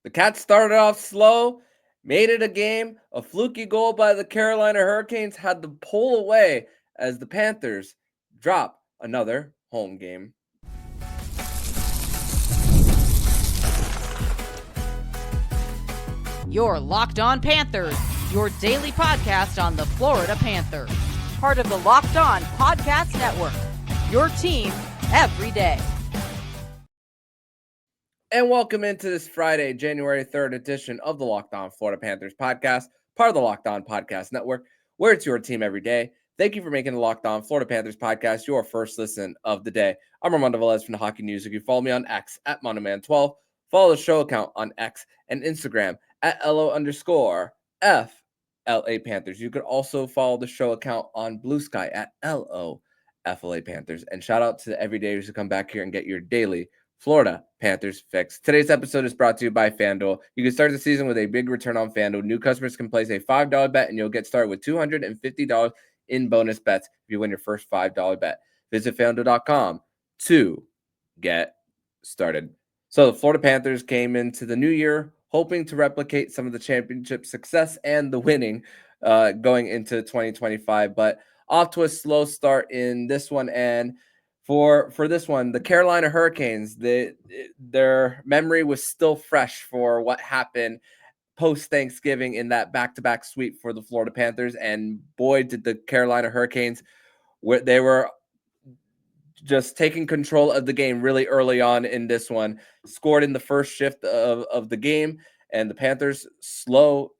The Cats started off slow, made it a game. A fluky goal by the Carolina Hurricanes had the pull away as the Panthers drop another home game. You're Locked On Panthers, your daily podcast on the Florida Panthers. Part of the Locked On Podcast Network, your team every day. And welcome into this Friday, January 3rd edition of the Locked On Florida Panthers podcast, part of the Locked On Podcast Network, where it's your team every day. Thank you for making the Locked On Florida Panthers podcast your first listen of the day. I'm Armando Velez from the Hockey News. You can follow me on X at Monoman12. Follow the show account on X and Instagram at LO_FLA Panthers. You could also follow the show account on Blue Sky at LOFLA Panthers. And shout out to the everydayers who come back here and get your daily Florida Panthers fix. Today's episode is brought to you by FanDuel. You can start the season with a big return on FanDuel. New customers can place a $5 bet and you'll get started with $250 in bonus bets if you win your first $5 bet. Visit FanDuel.com to get started. So the Florida Panthers came into the new year hoping to replicate some of the championship success and the winning going into 2025, but off to a slow start in this one. And for this one, the Carolina Hurricanes, their memory was still fresh for what happened post-Thanksgiving in that back-to-back sweep for the Florida Panthers. And boy, did the Carolina Hurricanes, they were just taking control of the game really early on in this one, scored in the first shift of the game, and the Panthers slow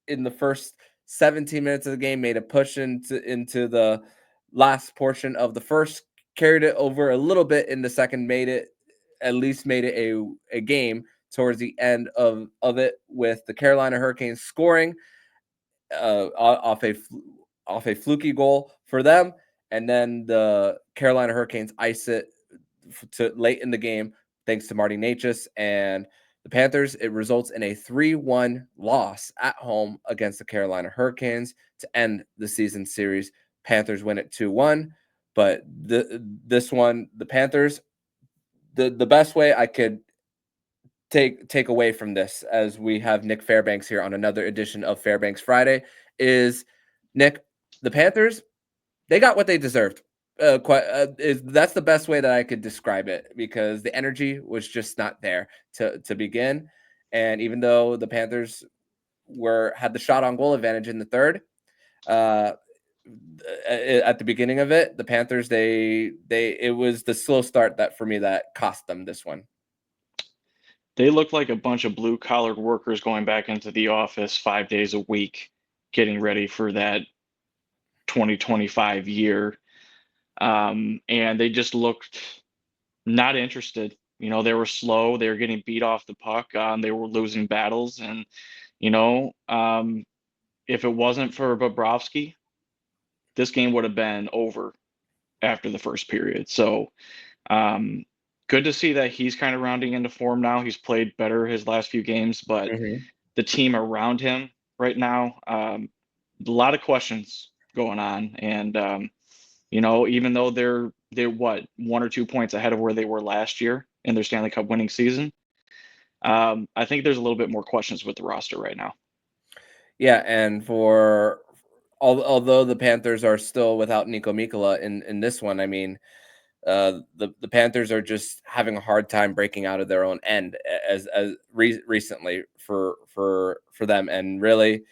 in the first 17 minutes of the game, made a push into the last portion of the first, carried it over a little bit in the second, made it a game towards the end of it, with the Carolina Hurricanes scoring off a fluky goal for them, and then the Carolina Hurricanes ice it to late in the game thanks to Marty Necas, and the Panthers, it results in a 3-1 loss at home against the Carolina Hurricanes to end the season series. Panthers win it 2-1, but this one, the Panthers, the best way I could take away from this, as we have Nich Fairbanks here on another edition of Fairbanks Friday, is Nick, the Panthers, they got what they deserved. That's the best way that I could describe it, because the energy was just not there to begin. And even though the Panthers had the shot on goal advantage in the third, at the beginning of it, the Panthers, it was the slow start that for me that cost them this one. They look like a bunch of blue-collar workers going back into the office 5 days a week, getting ready for that 2025 year. And they just looked not interested. You know, they were slow. They were getting beat off the puck. They were losing battles. And, if it wasn't for Bobrovsky, this game would have been over after the first period. So good to see that he's kind of rounding into form now. He's played better his last few games, but the team around him right now, a lot of questions going on. And, even though they're 1 or 2 points ahead of where they were last year in their Stanley Cup winning season, I think there's a little bit more questions with the roster right now. Yeah, and although the Panthers are still without Niko Mikkola in this one, I mean, the Panthers are just having a hard time breaking out of their own end as recently for them, and really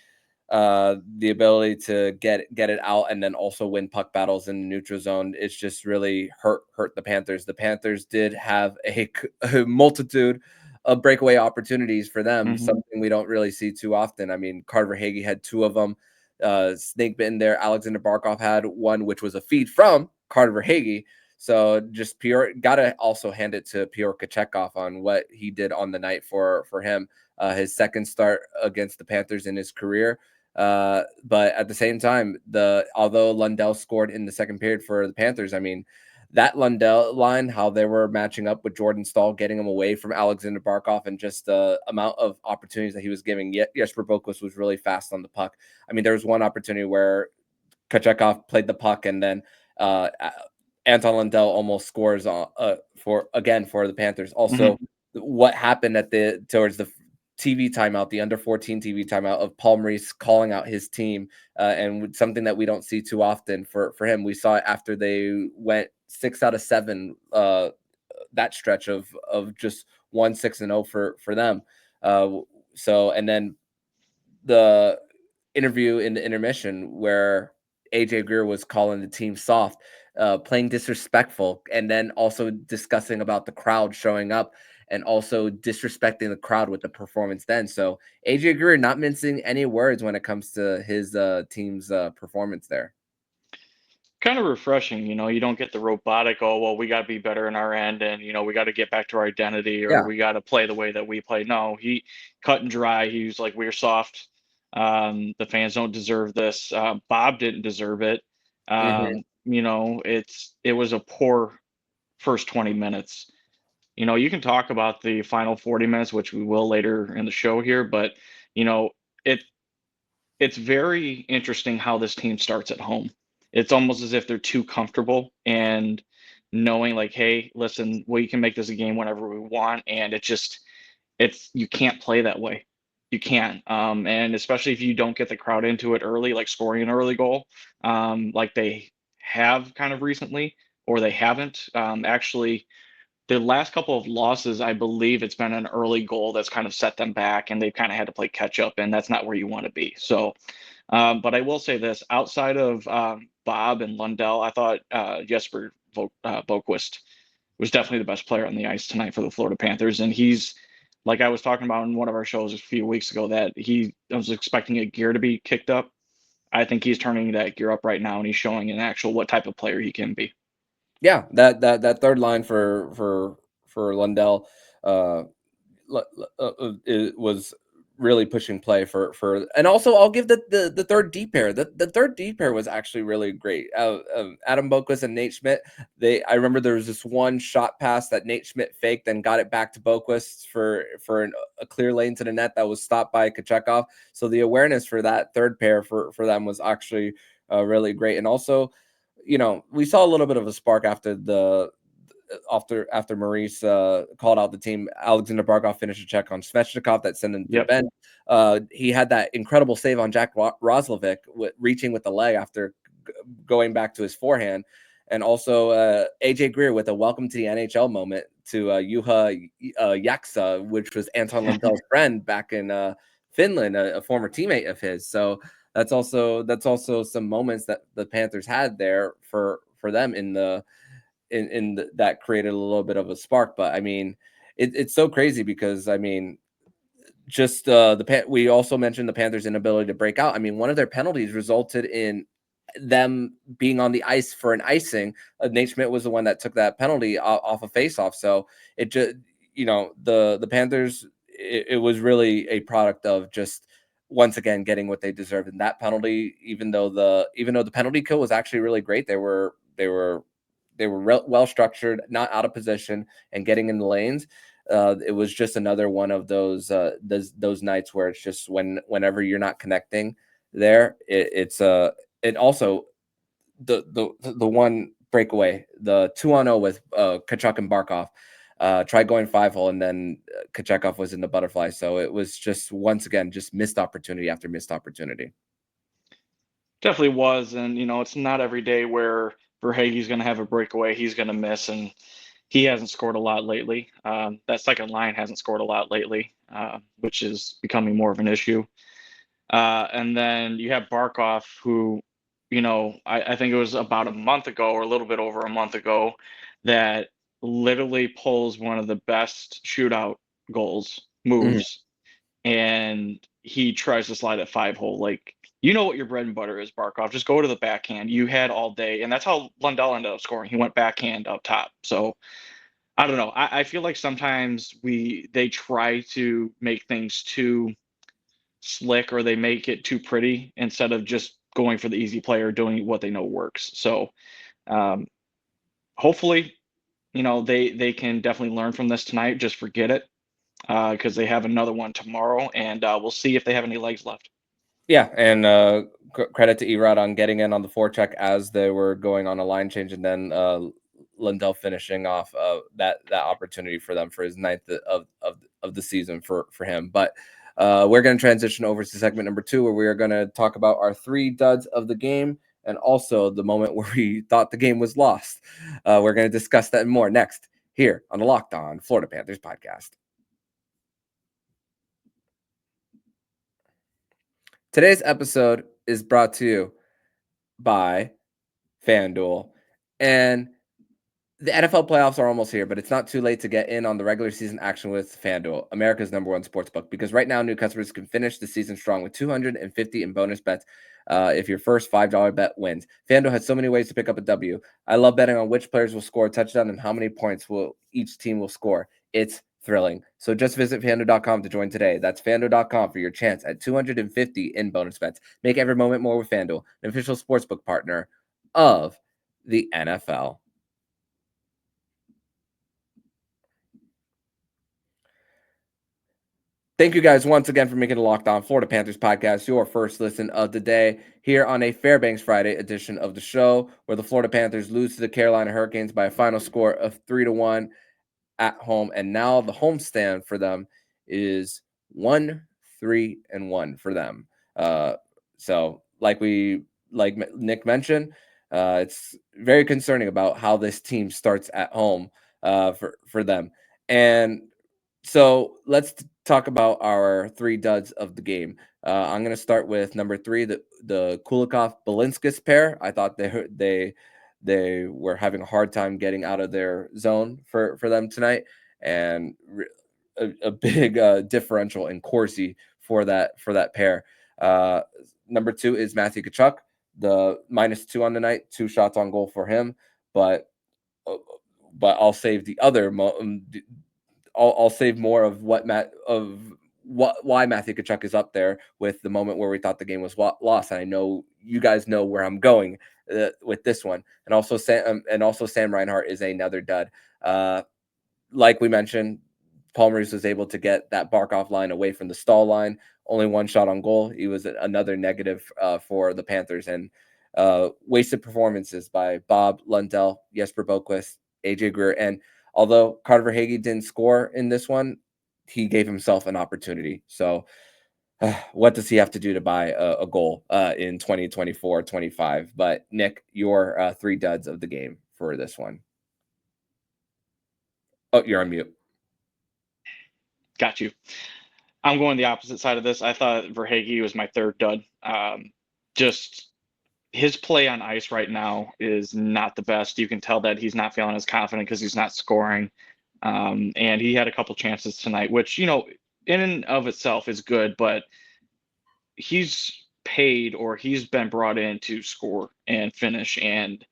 the ability to get it out and then also win puck battles in the neutral zone, it's just really hurt the Panthers. The Panthers did have a multitude of breakaway opportunities for them, something we don't really see too often. I mean, Carter Hagee had 2 of them. Snake bitten there. Alexander Barkov had 1, which was a feed from Carter Hagee. So just got to also hand it to Pyotr Kochetkov on what he did on the night for him. His second start against the Panthers in his career. But at the same time, although Lundell scored in the second period for the Panthers, I mean, that Lundell line, how they were matching up with Jordan Staal, getting him away from Alexander Barkov, and just the amount of opportunities that he was giving. Jesper Boquist was really fast on the puck. I mean, there was one opportunity where Kochetkov played the puck, and then Anton Lundell almost scores for the Panthers. Also, what happened towards the TV timeout, the under 14 TV timeout of Paul Maurice calling out his team, and something that we don't see too often for him. We saw it after they went 6 out of 7, that stretch of just 1-6-0 for them. So and then the interview in the intermission where AJ Greer was calling the team soft, playing disrespectful, and then also discussing about the crowd showing up and also disrespecting the crowd with the performance then. So AJ Greer not mincing any words when it comes to his team's performance there. Kind of refreshing, you don't get the robotic, oh, well, we got to be better in our end, and, we got to get back to our identity, or Yeah. we got to play the way that we play. No, he cut and dry. He was like, we're soft. The fans don't deserve this. Bob didn't deserve it. It was a poor first 20 minutes. You can talk about the final 40 minutes, which we will later in the show here, but, it's very interesting how this team starts at home. It's almost as if they're too comfortable and knowing like, hey, listen, we can make this a game whenever we want. And you can't play that way. You can't. And especially if you don't get the crowd into it early, like scoring an early goal, like they have kind of recently, or they haven't. Actually, the last couple of losses, I believe it's been an early goal that's kind of set them back, and they've kind of had to play catch up, and that's not where you want to be. So, but I will say this: outside of Bob and Lundell, I thought Jesper Boquist was definitely the best player on the ice tonight for the Florida Panthers, and he's, like I was talking about in one of our shows a few weeks ago, that I was expecting a gear to be kicked up. I think he's turning that gear up right now, and he's showing an actual what type of player he can be. Yeah, that third line for Lundell, it was really pushing play for, and also I'll give the third D pair. The third D pair was actually really great. Adam Boquist and Nate Schmidt. I remember there was this one shot pass that Nate Schmidt faked and got it back to Boquist for a clear lane to the net that was stopped by Kachekov. So the awareness for that third pair for them was actually really great. And also, we saw a little bit of a spark after Maurice called out the team. Alexander Barkov finished a check on Svechnikov that sent him to the bench. He had that incredible save on Jack Roslovic, reaching with the leg after going back to his forehand. And also AJ Greer with a welcome to the NHL moment to Juha Jaksa, which was Anton Lundell's friend back in Finland, a former teammate of his. So that's also some moments that the Panthers had there for them in that created a little bit of a spark. But I mean, it's so crazy because I mean, just we also mentioned the Panthers' inability to break out. I mean, one of their penalties resulted in them being on the ice for an icing. Nate Schmidt was the one that took that penalty off a faceoff. So it just, the Panthers, it was really a product of just once again getting what they deserved. And that penalty, even though the penalty kill was actually really great, they were well structured, not out of position, and getting in the lanes. It was just another one of those nights where it's just whenever you're not connecting there, and also the one breakaway, the 2-on-0 with Tkachuk and Barkov. Tried going 5-hole, and then Kachekov was in the butterfly. So it was just, once again, just missed opportunity after missed opportunity. Definitely was. And, it's not every day where Verhaeghe's going to have a breakaway. He's going to miss, and he hasn't scored a lot lately. That second line hasn't scored a lot lately, which is becoming more of an issue. And then you have Barkov, who, I think it was about a month ago, or a little bit over a month ago, that literally pulls one of the best shootout moves, and he tries to slide at 5-hole. Like, what your bread and butter is, Barkov. Just go to the backhand. You had all day, and that's how Lundell ended up scoring. He went backhand up top. So I don't know. I feel like sometimes they try to make things too slick, or they make it too pretty instead of just going for the easy play or doing what they know works. So hopefully, they can definitely learn from this tonight. Just forget it, because they have another one tomorrow, and we'll see if they have any legs left. Yeah, and credit to Erod on getting in on the forecheck as they were going on a line change, and then Lundell finishing off that opportunity for them for his ninth of the season for him. But we're going to transition over to segment number 2, where we are going to talk about our 3 duds of the game and also the moment where we thought the game was lost. We're going to discuss that and more next here on the Locked On Florida Panthers podcast. Today's episode is brought to you by FanDuel. And the NFL playoffs are almost here, but it's not too late to get in on the regular season action with FanDuel, America's #1 sportsbook, because right now new customers can finish the season strong with $250 in bonus bets if your first $5 bet wins. FanDuel has so many ways to pick up a W. I love betting on which players will score a touchdown and how many points each team will score. It's thrilling. So just visit FanDuel.com to join today. That's FanDuel.com for your chance at $250 in bonus bets. Make every moment more with FanDuel, an official sportsbook partner of the NFL. Thank you guys once again for making the Locked On Florida Panthers podcast your first listen of the day here on a Fairbanks Friday edition of the show, where the Florida Panthers lose to the Carolina Hurricanes by a final score of 3-1 at home. And now the homestand for them is 1-3-1 for them. So like Nick mentioned, it's very concerning about how this team starts at home for them. And so let's talk about our 3 duds of the game. I'm going to start with number 3, the Kulikov-Balinskis pair. I thought they were having a hard time getting out of their zone for them tonight, and a big differential in Corsi for that pair. Number 2 is Matthew Tkachuk, the -2 on the night, 2 shots on goal for him, but I'll save the other. I'll save more of why Matthew Tkachuk is up there with the moment where we thought the game was lost. And I know you guys know where I'm going with this one. And also Sam Reinhart is another dud. Like we mentioned, Paul Maurice was able to get that Barkov line away from the stall line. Only 1 shot on goal. He was another negative for the Panthers. And wasted performances by Bob Lundell, Jesper Boquist, AJ Greer, and although Carter Verhaeghe didn't score in this one, he gave himself an opportunity. So what does he have to do to buy a goal in 2024-25? But Nick, your 3 duds of the game for this one. Oh, you're on mute. Got you. I'm going the opposite side of this. I thought Verhaeghe was my 3rd dud. Just his play on ice right now is not the best. You can tell that he's not feeling as confident because he's not scoring. And he had a couple chances tonight, which, in and of itself is good, but he's paid or he's been brought in to score and finish, and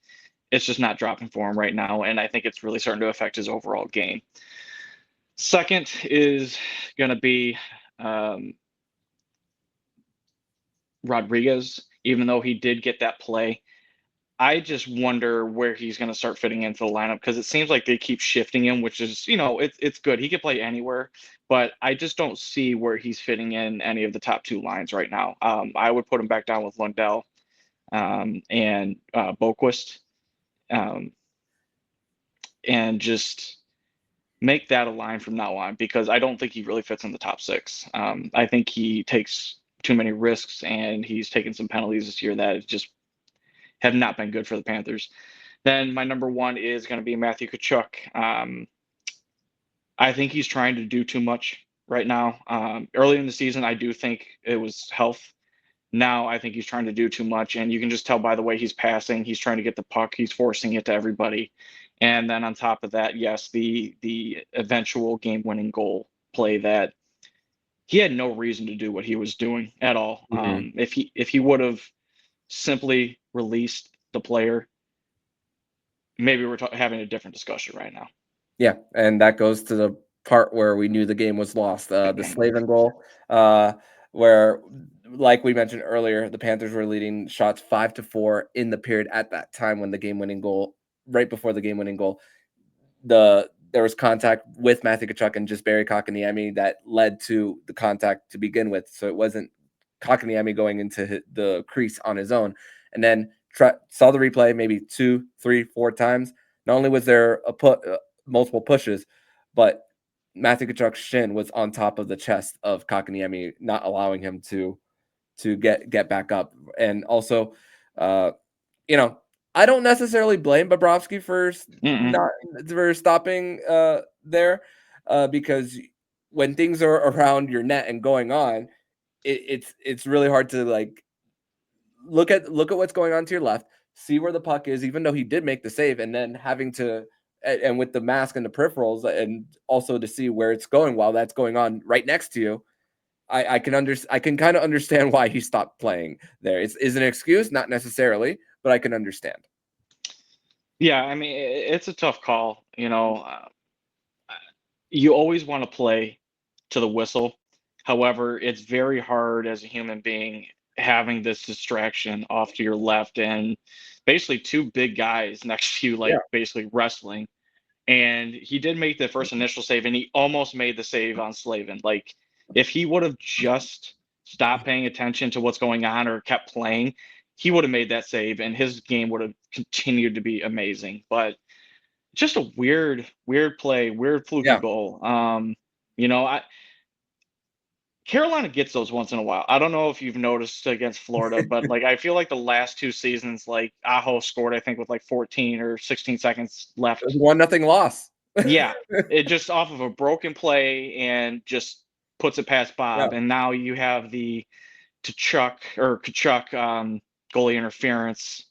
it's just not dropping for him right now. And I think it's really starting to affect his overall game. Second is going to be Rodriguez. Even though he did get that play, I just wonder where he's going to start fitting into the lineup, because it seems like they keep shifting him, which is, it's good. He can play anywhere, but I just don't see where he's fitting in any of the top 2 lines right now. I would put him back down with Lundell and Boquist, and just make that a line from now on, because I don't think he really fits in the top 6. I think he takes too many risks, and he's taken some penalties this year that just have not been good for the Panthers. Then my number 1 is going to be Matthew Tkachuk. I think he's trying to do too much right now. Early in the season, I do think it was health. Now I think he's trying to do too much, and you can just tell by the way he's passing. He's trying to get the puck. He's forcing it to everybody. And then on top of that, yes, the eventual game-winning goal play that he had no reason to do what he was doing at all. Mm-hmm. If he would have simply released the player, maybe we're having a different discussion right now. Yeah, and that goes to the part where we knew the game was lost. The Slavin goal, where, like we mentioned earlier, the Panthers were leading shots 5-4 in the period at that time when the game-winning goal, right before the game-winning goal, there was contact with Matthew Tkachuk and just Barry Kotkaniemi that led to the contact to begin with. So it wasn't Kotkaniemi going into the crease on his own. And then saw the replay maybe 2, 3, 4 times. not only was there multiple pushes, but Matthew Tkachuk's shin was on top of the chest of Kotkaniemi, not allowing him to get back up. And also, I don't necessarily blame Bobrovsky for stopping there, because when things are around your net and going on, it's really hard to like look at what's going on to your left, see where the puck is, even though he did make the save, and then having to and with the mask and the peripherals, and also to see where it's going while that's going on right next to you. I can kind of understand why he stopped playing there. Is an excuse, not necessarily, but I can understand. Yeah, I mean, it's a tough call. You always want to play to the whistle. However, it's very hard as a human being having this distraction off to your left and basically two big guys next to you, like basically wrestling. And he did make the first initial save, and he almost made the save on Slavin. Like, if he would have just stopped paying attention to what's going on or kept playing, he would have made that save, and his game would have continued to be amazing. But just a weird play, weird fluky goal. Carolina gets those once in a while. I don't know if you've noticed against Florida, but like I feel like the last two seasons, like Aho scored, I think, with like 14 or 16 seconds left. 1-0 loss. Yeah, it just off of a broken play and just puts it past Bob. And now you have the Tkachuk goalie interference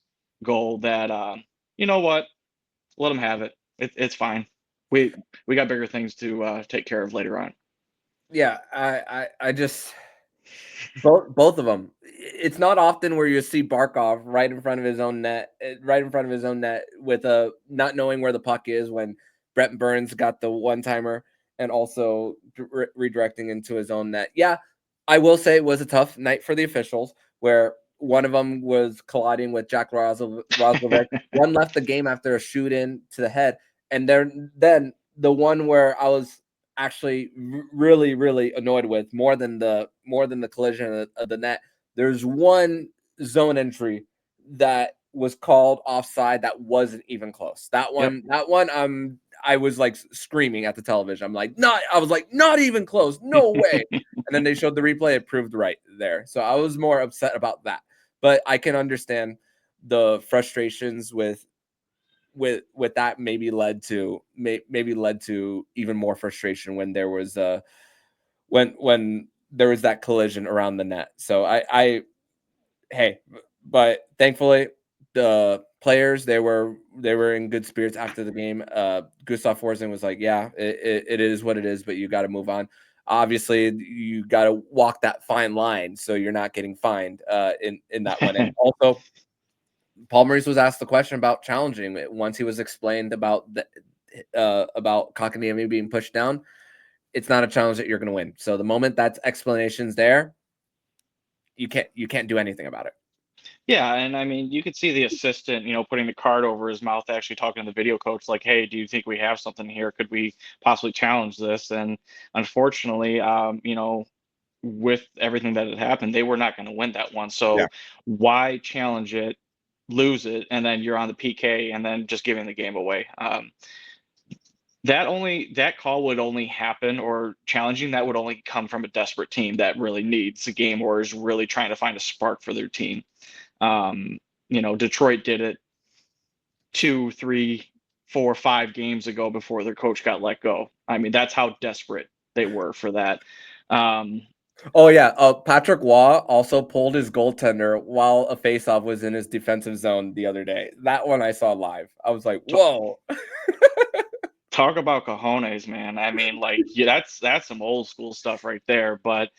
goal that you know what? Let him have it. It's fine. We got bigger things to take care of later on. Yeah, I just both of them. It's not often where you see Barkov right in front of his own net, with a not knowing where the puck is when Brent Burns got the one-timer and also redirecting into his own net. Yeah, I will say it was a tough night for the officials, where one of them was colliding with Jack Roslovic. One left the game after a shoot in to the head, and then the one where I was actually really, really annoyed with more than the collision of the net. There's one zone entry that was called offside that wasn't even close. That one, I was like screaming at the television. I was like, not even close. No way. And then they showed the replay. It proved right there. So I was more upset about that. But I can understand the frustrations with that maybe led to even more frustration when there was when there was that collision around the net. So but thankfully the players, they were in good spirits after the game. Gustav Forsling was like, yeah, it is what it is, but you got to move on. Obviously you got to walk that fine line so you're not getting fined in that one. And also Paul Maurice was asked the question about challenging it once he was explained about Kotkaniemi being pushed down. It's not a challenge that you're going to win. So the moment that explanation's there, you can't do anything about it. Yeah, and I mean, you could see the assistant, putting the card over his mouth, actually talking to the video coach, like, "Hey, do you think we have something here? Could we possibly challenge this?" And unfortunately, with everything that had happened, they were not going to win that one. So why challenge it, lose it, and then you're on the PK, and then just giving the game away? That call would only happen, or challenging that would only come from a desperate team that really needs a game or is really trying to find a spark for their team. Detroit did it 2, 3, 4, 5 games ago before their coach got let go. I mean, that's how desperate they were for that. Patrick Waugh also pulled his goaltender while a faceoff was in his defensive zone the other day. That one I saw live. I was like, whoa. Talk about cojones, man. I mean, that's some old school stuff right there. But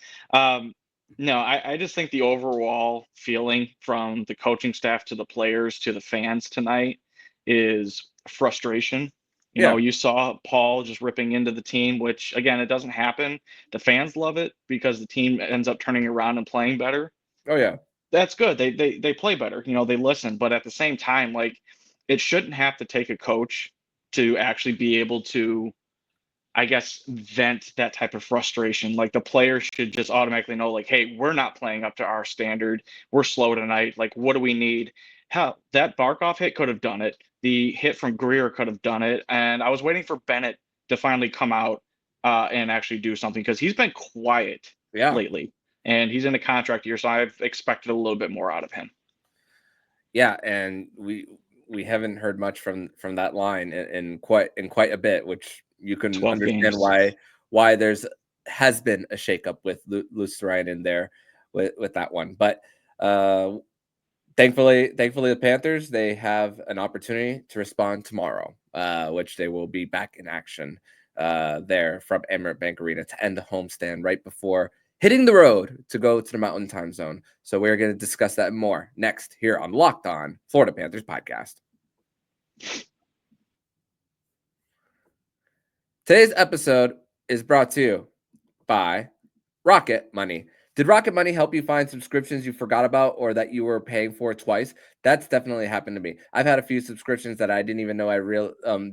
no, I just think the overall feeling from the coaching staff to the players to the fans tonight is frustration. You saw Paul just ripping into the team, which, again, it doesn't happen. The fans love it because the team ends up turning around and playing better. Oh, yeah. That's good. They play better. They listen. But at the same time, it shouldn't have to take a coach to actually be able to, I guess, vent that type of frustration. Like, the players should just automatically know, like, hey, we're not playing up to our standard. We're slow tonight. Like, what do we need? Hell, that Barkov hit could have done it. the hit from Greer could have done it. And I was waiting for Bennett to finally come out and actually do something, because he's been quiet lately. And he's in a contract year, so I've expected a little bit more out of him. Yeah, and we haven't heard much from that line in quite a bit, which you can understand why has been a shakeup with Lucian in there with that one. But thankfully the Panthers, they have an opportunity to respond tomorrow, which they will be back in action there from Emirates Bank Arena to end the homestand right before hitting the road to go to the Mountain Time Zone. So we're going to discuss that more next here on Locked On Florida Panthers podcast. Today's episode is brought to you by Rocket Money. Did Rocket Money help you find subscriptions you forgot about or that you were paying for twice? That's definitely happened to me. I've had a few subscriptions that I didn't even know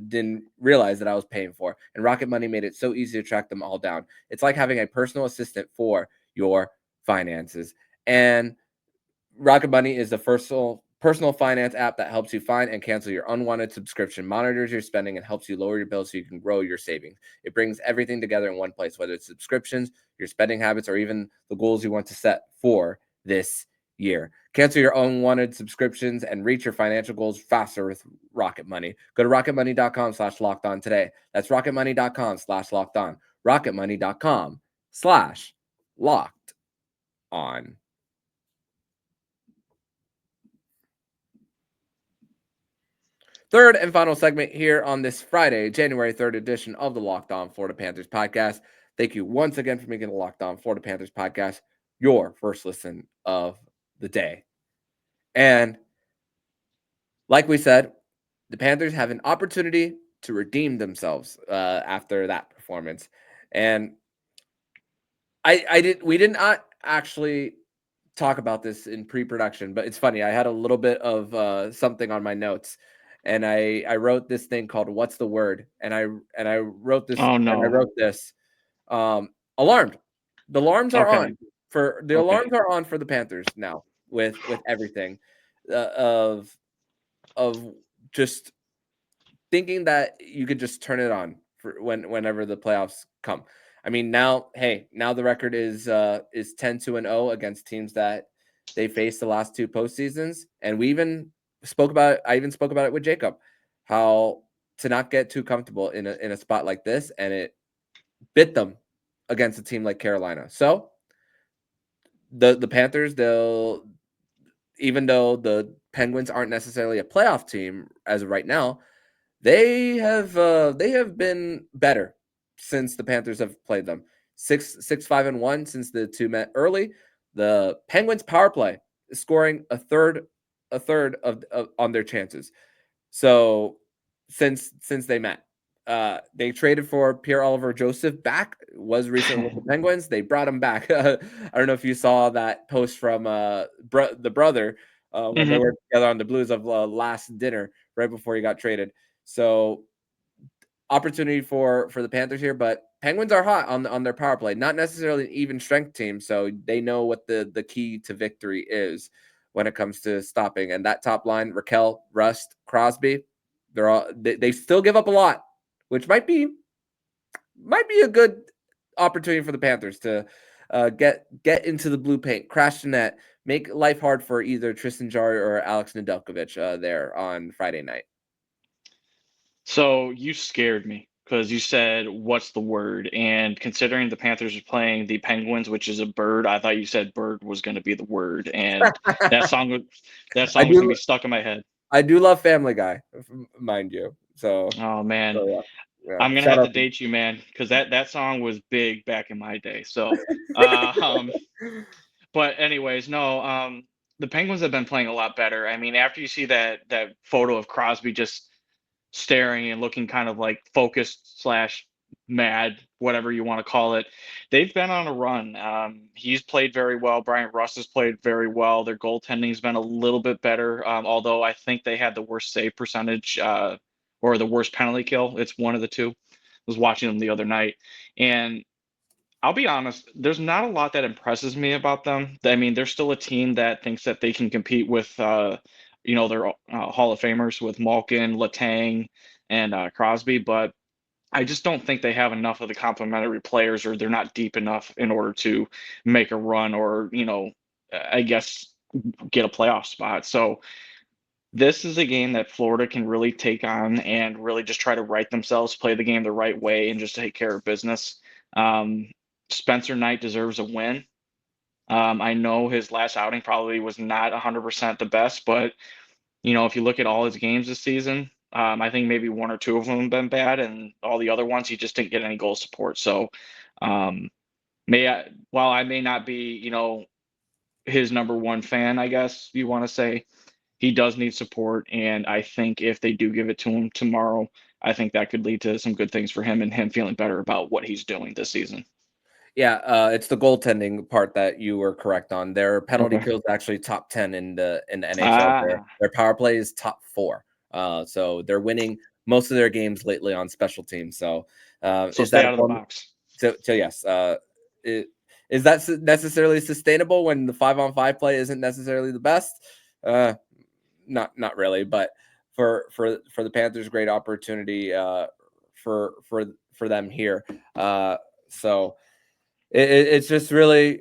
didn't realize that I was paying for, and Rocket Money made it so easy to track them all down. It's like having a personal assistant for your finances. And Rocket Money is the personal finance app that helps you find and cancel your unwanted subscription, monitors your spending, and helps you lower your bills so you can grow your savings. It brings everything together in one place, whether it's subscriptions, your spending habits, or even the goals you want to set for this year. Cancel your unwanted subscriptions and reach your financial goals faster with Rocket Money. Go to rocketmoney.com/lockedon today. That's rocketmoney.com/lockedon. rocketmoney.com/lockedon. Third and final segment here on this Friday, January 3rd edition of the Locked On Florida Panthers podcast. Thank you once again for making the Locked On Florida Panthers podcast your first listen of the day. And like we said, the Panthers have an opportunity to redeem themselves after that performance. And we did not actually talk about this in pre-production, but it's funny. I had a little bit of something on my notes. And I wrote this thing called "What's the Word?" and I wrote this. Oh no! And I wrote this. Alarmed. The alarms are on for the alarms are on for the Panthers now with everything of just thinking that you could just turn it on for whenever the playoffs come. I mean, now the record is 10-0 against teams that they faced the last two postseasons, and I even spoke about it with Jaccob, how to not get too comfortable in a spot like this, and it bit them against a team like Carolina. So the Panthers, even though the Penguins aren't necessarily a playoff team as of right now, they have been better since the Panthers have played them. 6-5-1 since the two met early. The Penguins power play is scoring a third of on their chances. So since they met, they traded for Pierre-Olivier Joseph back. Was recently with the Penguins. They brought him back. I don't know if you saw that post from the brother when they were together on the Blues of last dinner right before he got traded. So opportunity for the Panthers here, but Penguins are hot on their power play. Not necessarily an even strength team, so they know what the key to victory is when it comes to stopping. And that top line, Raquel, Rust, Crosby, they still give up a lot, which might be a good opportunity for the Panthers to get into the blue paint, crash the net, make life hard for either Tristan Jarry or Alex Nedeljkovic there on Friday night. So you scared me because you said, "What's the word?" And considering the Panthers are playing the Penguins, which is a bird, I thought you said bird was going to be the word, and that song was going to be stuck in my head. I do love Family Guy, mind you. So, oh man, so yeah. I'm gonna have to date you, man, because that song was big back in my day. So, but anyways, no, the Penguins have been playing a lot better. I mean, after you see that photo of Crosby just staring and looking kind of like focused / mad, whatever you want to call it, they've been on a run. He's played very well. Bryant Russ has played very well. Their goaltending's been a little bit better, although I think they had the worst save percentage or the worst penalty kill. It's one of the two. I was watching them the other night, and I'll be honest, there's not a lot that impresses me about them. I mean, they're still a team that thinks that they can compete with they're Hall of Famers with Malkin, Letang, and Crosby, but I just don't think they have enough of the complementary players, or they're not deep enough in order to make a run, or I guess get a playoff spot. So this is a game that Florida can really take on and really just try to right themselves, play the game the right way, and just take care of business. Spencer Knight deserves a win. I know his last outing probably was not 100% the best, but if you look at all his games this season, I think maybe one or two of them have been bad, and all the other ones he just didn't get any goal support. So, while I may not be, his number one fan, I guess you want to say, he does need support, and I think if they do give it to him tomorrow, I think that could lead to some good things for him and him feeling better about what he's doing this season. Yeah, it's the goaltending part that you were correct on. Their penalty Okay. kills actually top 10 in the NHL. Ah, Their power play is top 4. So they're winning most of their games lately on special teams. So so is stay that a out of the form? box. So yes, is that necessarily sustainable when the 5-on-5 play isn't necessarily the best? Not really, but for the Panthers, great opportunity for them here. So it's just really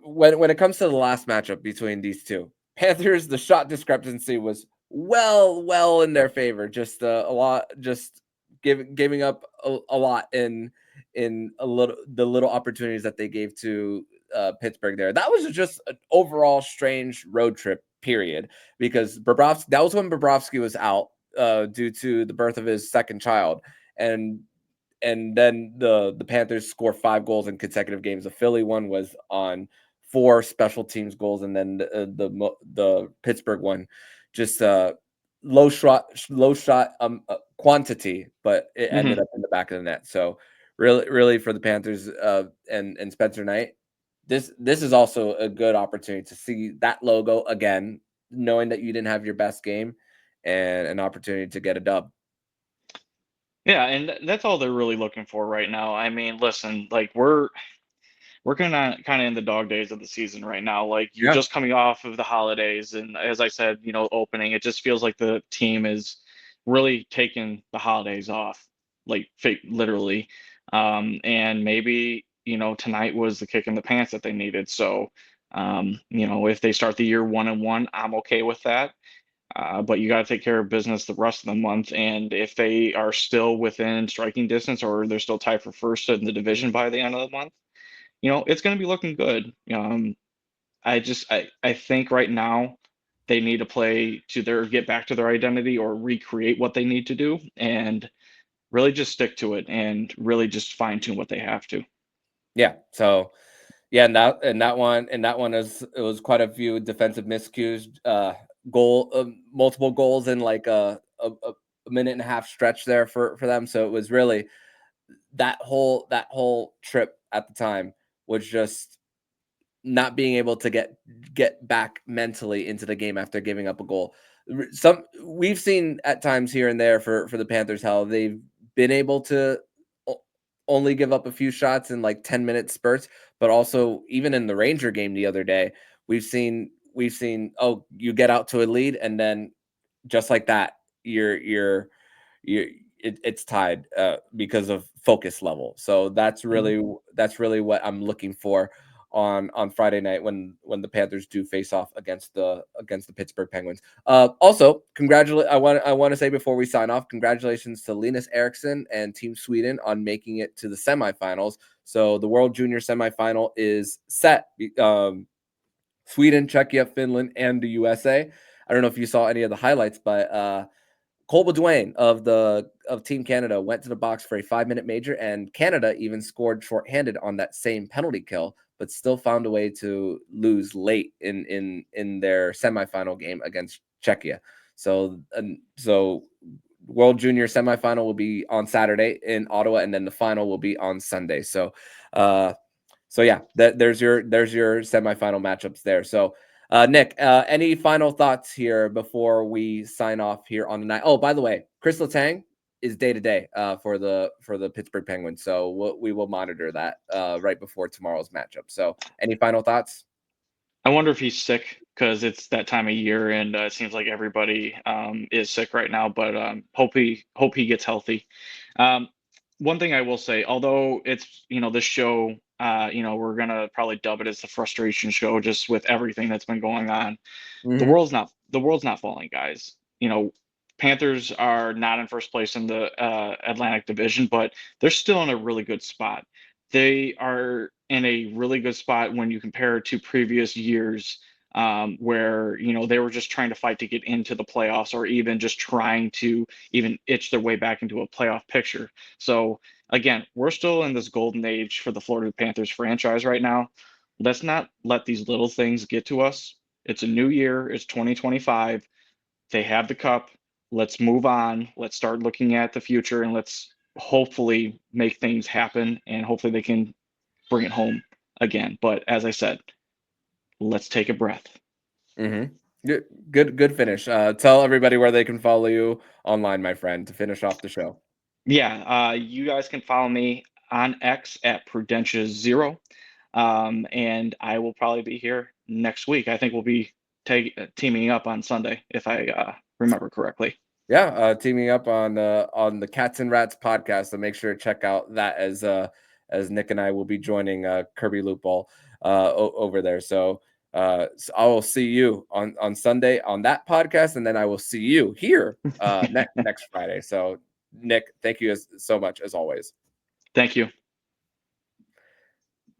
when it comes to the last matchup between these two Panthers, the shot discrepancy was well in their favor. Just a lot, just giving up a lot in the little opportunities that they gave to Pittsburgh there. That was just an overall strange road trip period, because Bobrovsky, that was when Bobrovsky was out due to the birth of his second child, and then the Panthers score 5 goals in consecutive games. The Philly one was on 4 special teams goals, and then the Pittsburgh one just low shot quantity, but it ended up in the back of the net. So really for the Panthers and Spencer Knight, this is also a good opportunity to see that logo again, knowing that you didn't have your best game, and an opportunity to get a dub. Yeah, and that's all they're really looking for right now. I mean, listen, like we're kind of in the dog days of the season right now. Like you're Yeah. just coming off of the holidays, and as I said, opening, it just feels like the team is really taking the holidays off, like fake literally. And maybe tonight was the kick in the pants that they needed. So, if they start the year 1-1, I'm okay with that. But you got to take care of business the rest of the month. And if they are still within striking distance, or they're still tied for first in the division by the end of the month, it's going to be looking good. I think right now they need to play to get back to their identity, or recreate what they need to do, and really just stick to it, and really just fine tune what they have to. Yeah. So yeah, and that one is, it was quite a few defensive miscues, multiple goals in like a minute and a half stretch there for them. So it was really that whole trip at the time was just not being able to get back mentally into the game after giving up a goal. Some we've seen at times here and there for the Panthers how they've been able to only give up a few shots in like 10-minute spurts, but also even in the Ranger game the other day, we've seen oh, you get out to a lead, and then just like that, it's tied because of focus level. So that's really what I'm looking for on Friday night when the Panthers do face off against the Pittsburgh Penguins. Also, I want to say before we sign off, congratulations to Linus Eriksson and Team Sweden on making it to the semifinals. So the World Junior semifinal is set. Sweden, Czechia, Finland, and the USA. I don't know if you saw any of the highlights, but Cole Baudouin of Team Canada went to the box for a 5-minute major, and Canada even scored shorthanded on that same penalty kill, but still found a way to lose late in their semifinal game against Czechia. So World Junior semifinal will be on Saturday in Ottawa, and then the final will be on Sunday. So yeah, there's your semifinal matchups there. So Nick, any final thoughts here before we sign off here on the night? Oh, by the way, Chris Letang is day to day for the Pittsburgh Penguins, so we will monitor that right before tomorrow's matchup. So, any final thoughts? I wonder if he's sick because it's that time of year, and it seems like everybody is sick right now. But hope he gets healthy. One thing I will say, although it's this show, we're gonna probably dub it as the frustration show, just with everything that's been going on. The world's not falling, guys. Panthers are not in first place in the Atlantic Division, but they're still in a really good spot. They are in a really good spot when you compare it to previous years, where they were just trying to fight to get into the playoffs, or even just trying to even itch their way back into a playoff picture. So again, we're still in this golden age for the Florida Panthers franchise right now. Let's not let these little things get to us. It's a new year. It's 2025. They have the cup. Let's move on. Let's start looking at the future, and let's hopefully make things happen, and hopefully they can bring it home again. But as I said, let's take a breath. Good finish. Tell everybody where they can follow you online, my friend, to finish off the show. Yeah, you guys can follow me on X at Prudentia0, and I will probably be here next week. I think we'll be teaming up on Sunday, if I remember correctly. Yeah, teaming up on the Cats and Rats podcast. So make sure to check out that as Nick and I will be joining Kirby Loopball over there. So I will see you on Sunday on that podcast, and then I will see you here next Friday. So Nick, thank you so much as always. Thank you.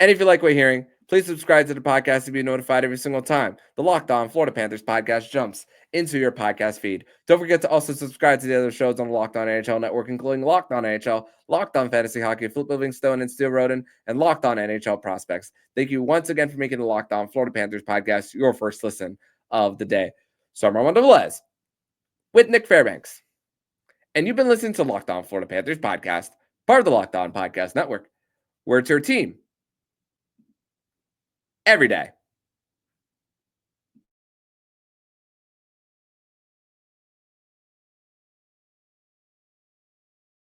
And if you like what you're hearing, please subscribe to the podcast to be notified every single time the Locked On Florida Panthers podcast jumps into your podcast feed. Don't forget to also subscribe to the other shows on the Locked On NHL network, including Locked On NHL, Locked On Fantasy Hockey, Flip Livingstone and Steel Roden, and Locked On NHL Prospects. Thank you once again for making the Locked On Florida Panthers podcast your first listen of the day. So I'm Armando Velez with Nich Fairbanks, and you've been listening to Locked On Florida Panthers podcast, part of the Locked On Podcast Network, where it's your team every day.